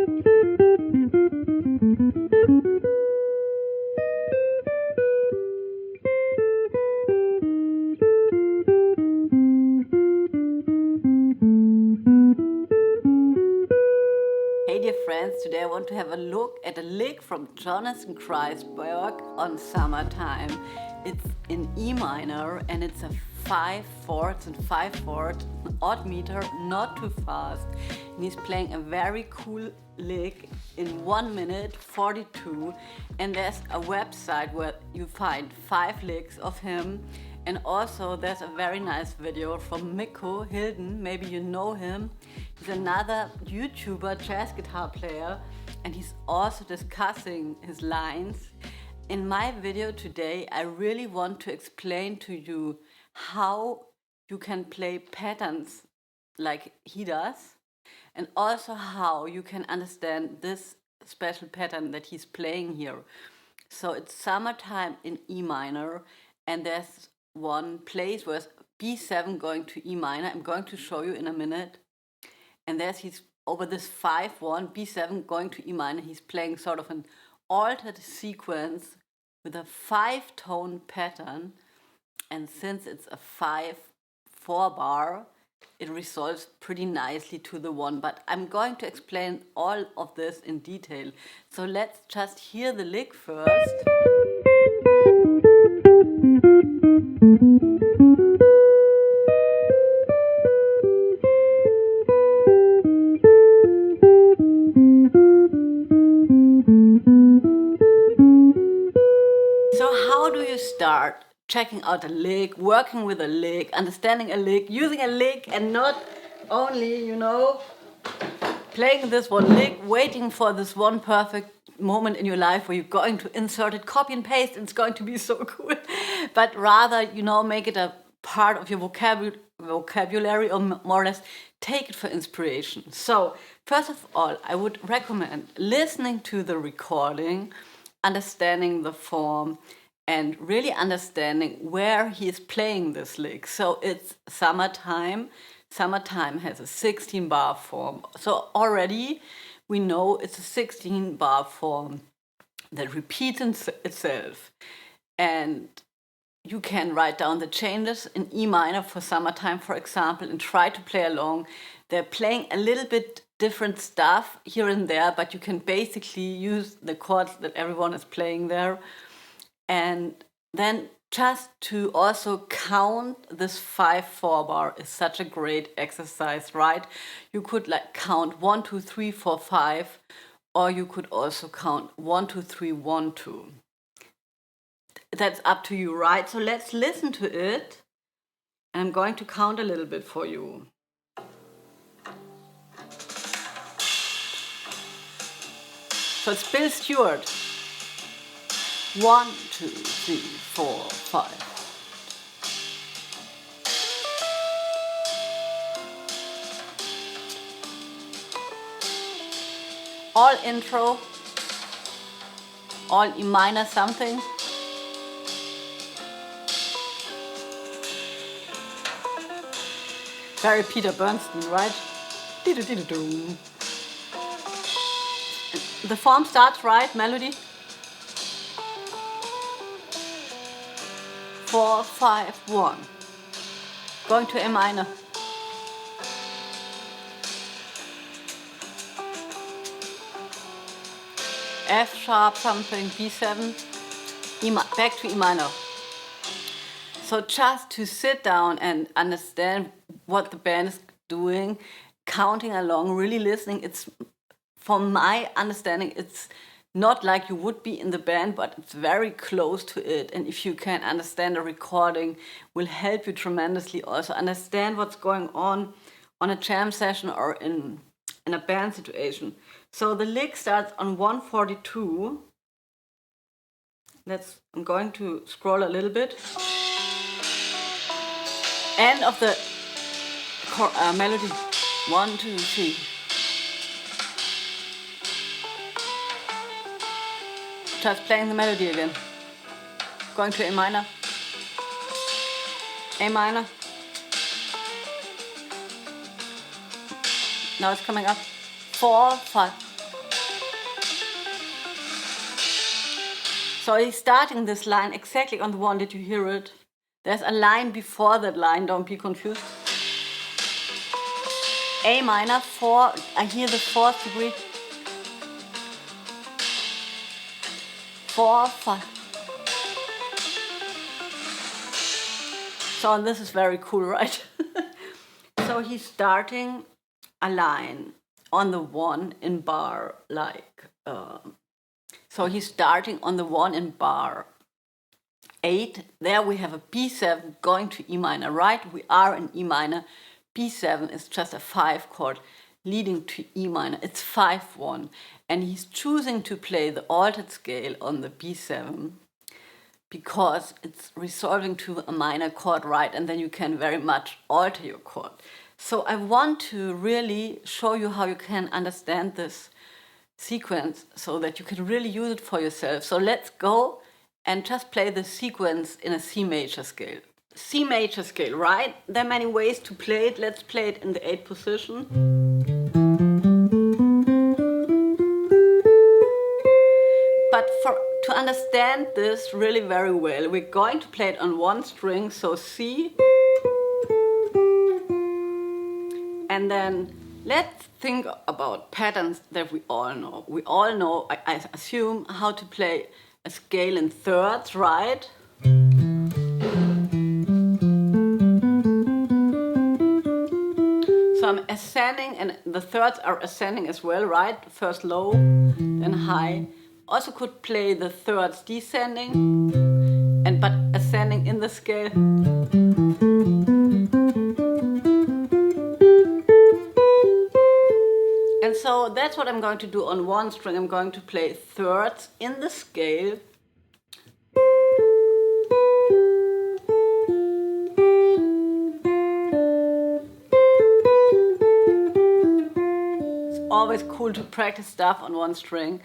Hey dear friends, today I want to have a look at a lick from Jonathan Kreisberg on Summertime. It's in E minor and it's a 5/4 and 5/4 odd meter, not too fast. And he's playing a very cool lick in 1 minute 42, and there's a website where you find 5 licks of him. And also there's a very nice video from Mikko Hilden, maybe you know him. He's another YouTuber jazz guitar player, and he's also discussing his lines. In my video today, I really want to explain to you how you can play patterns like he does, and also how you can understand this special pattern that he's playing here. So it's Summertime in E minor, and there's one place where it's B7 going to E minor. I'm going to show you in a minute. And he's over this 5/1, B7 going to E minor. He's playing sort of an altered sequence with a 5-tone pattern. And since it's a 5/4 bar, it resolves pretty nicely to the 1. But I'm going to explain all of this in detail. So let's just hear the lick first. So how do you start checking out a lick, working with a lick, understanding a lick, using a lick, and not only, playing this one lick, waiting for this one perfect moment in your life where you're going to insert it, copy and paste, and it's going to be so cool. But rather, make it a part of your vocabulary, or more or less take it for inspiration. So first of all, I would recommend listening to the recording, understanding the form, and really understanding where he is playing this lick. So it's Summertime. Summertime has a 16-bar form. So already we know it's a 16-bar form that repeats itself. And you can write down the changes in E minor for Summertime, for example, and try to play along. They're playing a little bit different stuff here and there, but you can basically use the chords that everyone is playing there. And then just to also count this 5/4 bar is such a great exercise, right? You could count 1, 2, 3, 4, 5, or you could also count 1, 2, 3, 1, 2. That's up to you, right? So let's listen to it. And I'm going to count a little bit for you. So it's Bill Stewart. 1, 2, 3, 4, 5. All intro, all E minor something. Very Peter Bernstein, right? The form starts right, melody. 4, 5, 1. Going to A minor. F sharp something, B7, back to E minor. So just to sit down and understand what the band is doing, counting along, really listening. It's, from my understanding, it's not like you would be in the band, but it's very close to it. And if you can understand a recording, will help you tremendously. Also understand what's going on a jam session or in a band situation. So the lick starts on 142. I'm going to scroll a little bit. End of the melody. 1, 2, 3. Just playing the melody again. Going to A minor. A minor. Now it's coming up. 4, 5. So he's starting this line exactly on the one. Did you hear it? There's a line before that line, don't be confused. A minor, 4, I hear the 4th degree. 4, 5. So this is very cool, right? So he's starting a line on the 1 in bar, like, so he's starting on the 1 in bar 8. There we have a B7 going to E minor, right? We are in E minor. B7 is just a 5 chord leading to E minor. It's 5-1. And he's choosing to play the altered scale on the B7 because it's resolving to a minor chord, right? And then you can very much alter your chord. So I want to really show you how you can understand this sequence so that you can really use it for yourself. So let's go and just play the sequence in a C major scale. C major scale, right? There are many ways to play it. Let's play it in the 8th position. But to understand this really very well, we're going to play it on 1 string, so C. And then let's think about patterns that we all know. We all know, I assume, how to play a scale in thirds, right? So I'm ascending, and the thirds are ascending as well, right? First low, then high. Also could play the thirds descending, but ascending in the scale. And so that's what I'm going to do on 1 string. I'm going to play thirds in the scale. It's always cool to practice stuff on 1 string.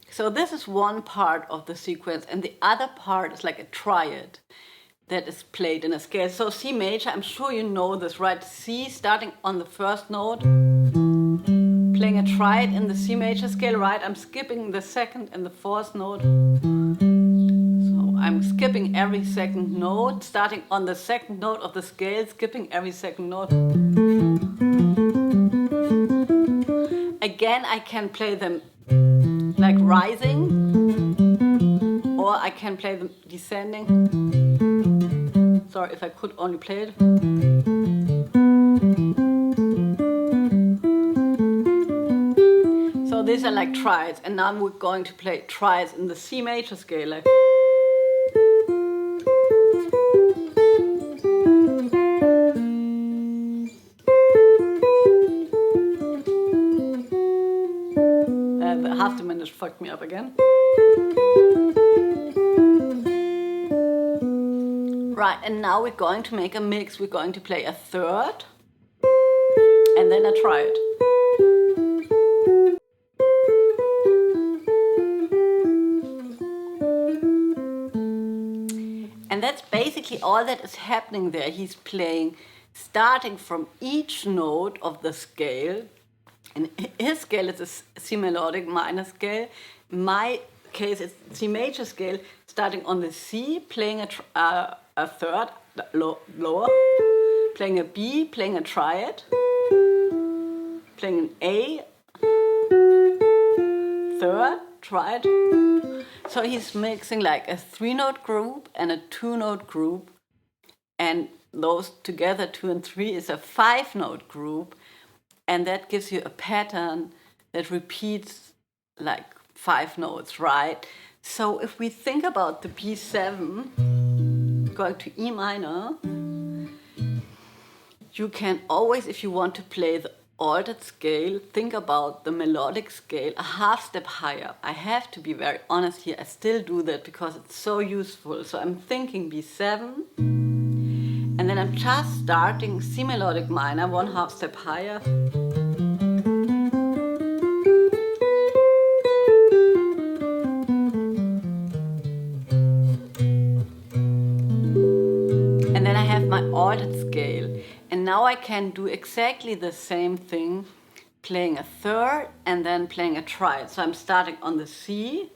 So this is one part of the sequence, and the other part is like a triad that is played in a scale. So C major, I'm sure you know this, right? C starting on the 1st note, playing a triad in the C major scale, right? I'm skipping the 2nd and the 4th note. So I'm skipping every 2nd note, starting on the 2nd note of the scale, skipping every 2nd note. Again, I can play them like rising, or I can play them descending. Sorry, if I could only play it. So these are like triads, and now we're going to play triads in the C major scale. Like. The half diminished fucked me up again. Right, and now we're going to make a mix. We're going to play a third and then a triad. And that's basically all that is happening there. He's playing starting from each note of the scale. In his scale, it's a C melodic minor scale. In my case, it's C major scale, starting on the C, playing a third, lower, playing a B, playing a triad, playing an A, third, triad. So he's mixing like a 3-note group and a 2-note group, and those together, 2 and 3, is a 5-note group. And that gives you a pattern that repeats like 5 notes, right? So if we think about the B7 going to E minor, you can always, if you want to play the altered scale, think about the melodic scale a half step higher. I have to be very honest here, I still do that because it's so useful. So I'm thinking B7, and then I'm just starting C melodic minor 1/2 step higher. And then I have my altered scale. And now I can do exactly the same thing, playing a third and then playing a triad. So I'm starting on the C,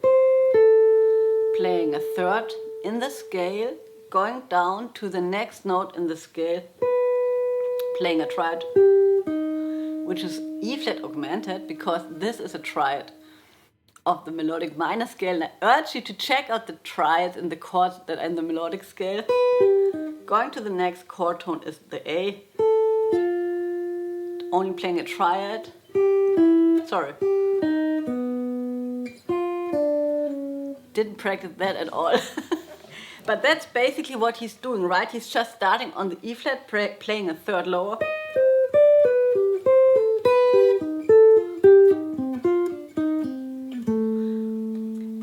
playing a third in the scale, going down to the next note in the scale, playing a triad, which is E flat augmented, because this is a triad of the melodic minor scale. And I urge you to check out the triads in the chords that are in the melodic scale. Going to the next chord tone is the A, only playing a triad. Sorry. Didn't practice that at all. But that's basically what he's doing, right? He's just starting on the E flat, playing a third lower.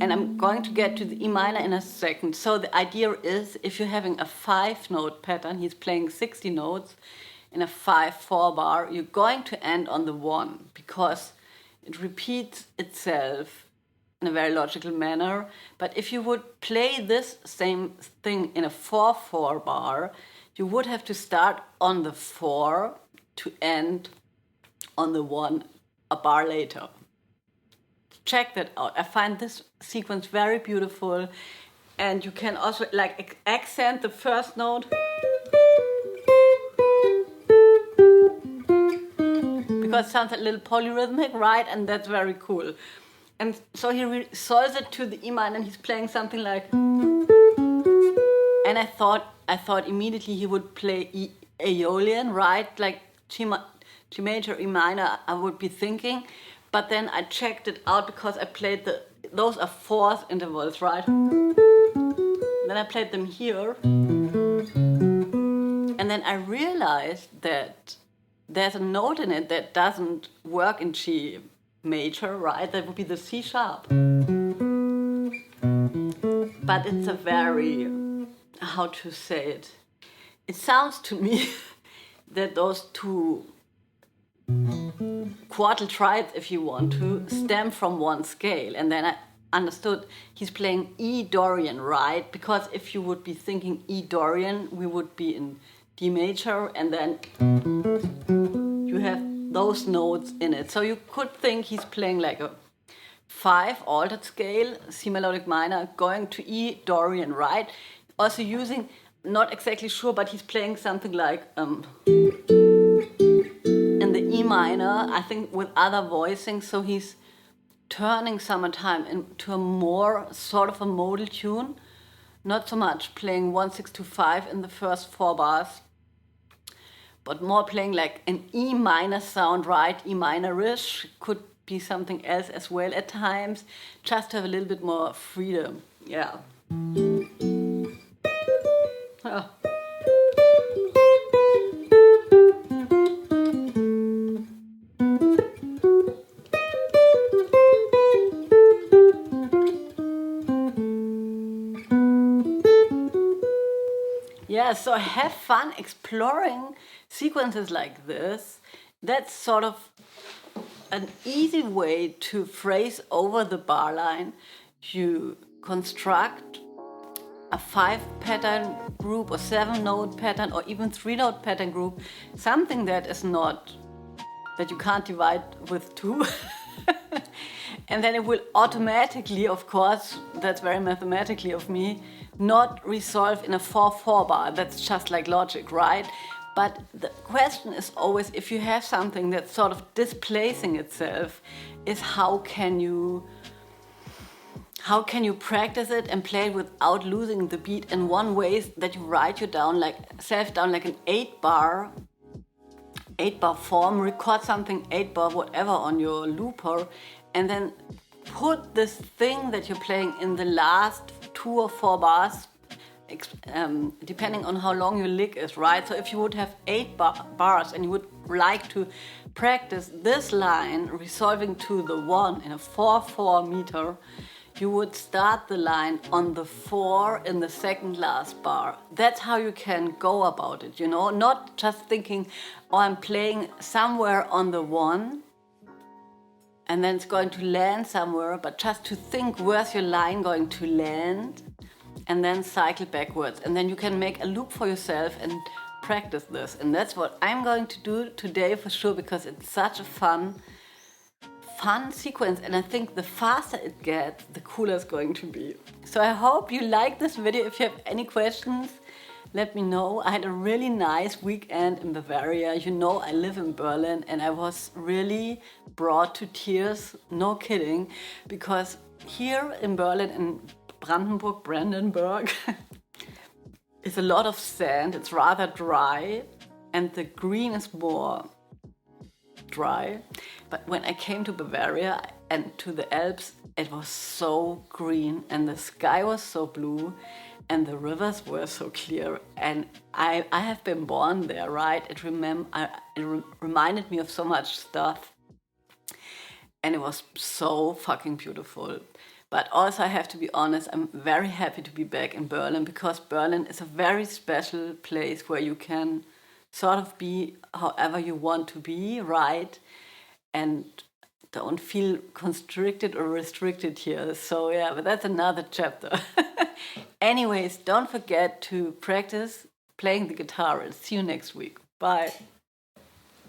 And I'm going to get to the E minor in a second. So the idea is, if you're having a 5-note pattern, he's playing 60 notes in a 5/4 bar, you're going to end on the 1, because it repeats itself in a very logical manner. But if you would play this same thing in a 4/4 bar, you would have to start on the 4 to end on the 1 a bar later. Check that out. I find this sequence very beautiful, and you can also like accent the first note, because it sounds a little polyrhythmic, right? And that's very cool. And so he resolves it to the E minor, and he's playing something like, and I thought immediately he would play Aeolian, right? Like G major, E minor, I would be thinking. But then I checked it out, because I played those are fourth intervals, right? Then I played them here. And then I realized that there's a note in it that doesn't work in G major, right? That would be the C sharp. But it's a very, how to say it? It sounds to me that those two quartal triads, if you want to, stem from one scale. And then I understood he's playing E Dorian, right? Because if you would be thinking E Dorian, we would be in D major, and then you have those notes in it. So you could think he's playing like a 5 altered scale, C melodic minor, going to E Dorian, right? Also using, not exactly sure, but he's playing something like in the E minor, I think with other voicing. So he's turning Summertime into a more sort of a modal tune, not so much playing 1-6-2-5 in the first 4 bars, but more playing like an E minor sound, right? E minorish, could be something else as well at times, just to have a little bit more freedom. Yeah. Oh. Yeah, so have fun exploring sequences like this. That's sort of an easy way to phrase over the bar line. You construct a 5-pattern group or 7-note pattern or even 3-note pattern group, something that is not, that you can't divide with 2. And then it will automatically, of course, that's very mathematically of me, not resolve in a 4/4 bar. That's just like logic, right? But the question is always, if you have something that's sort of displacing itself, is how can you practice it and play it without losing the beat? And one way is that you write down like an 8-bar form, record something 8-bar, whatever, on your looper, and then put this thing that you're playing in the last 2 or 4 bars, depending on how long your lick is, right? So if you would have 8 bars and you would like to practice this line resolving to the 1 in a 4/4 meter, you would start the line on the 4 in the second last bar. That's how you can go about it, you know? Not just thinking, oh, I'm playing somewhere on the 1 and then it's going to land somewhere, but just to think, where's your line going to land, and then cycle backwards. And then you can make a loop for yourself and practice this. And that's what I'm going to do today for sure, because it's such a fun fun sequence, and I think the faster it gets, the cooler it's going to be. So I hope you like this video. If you have any questions, let me know. I had a really nice weekend in Bavaria. You know, I live in Berlin, and I was really brought to tears, no kidding, because here in Berlin, in Brandenburg, is a lot of sand. It's rather dry, and the green is more dry. But when I came to Bavaria and to the Alps, it was so green, and the sky was so blue, and the rivers were so clear. And I have been born there, right? It reminded me of so much stuff, and it was so fucking beautiful. But also, I have to be honest, I'm very happy to be back in Berlin, because Berlin is a very special place where you can sort of be however you want to be, right? And don't feel constricted or restricted here. So yeah, but that's another chapter. Anyways, don't forget to practice playing the guitar, and see you next week. Bye.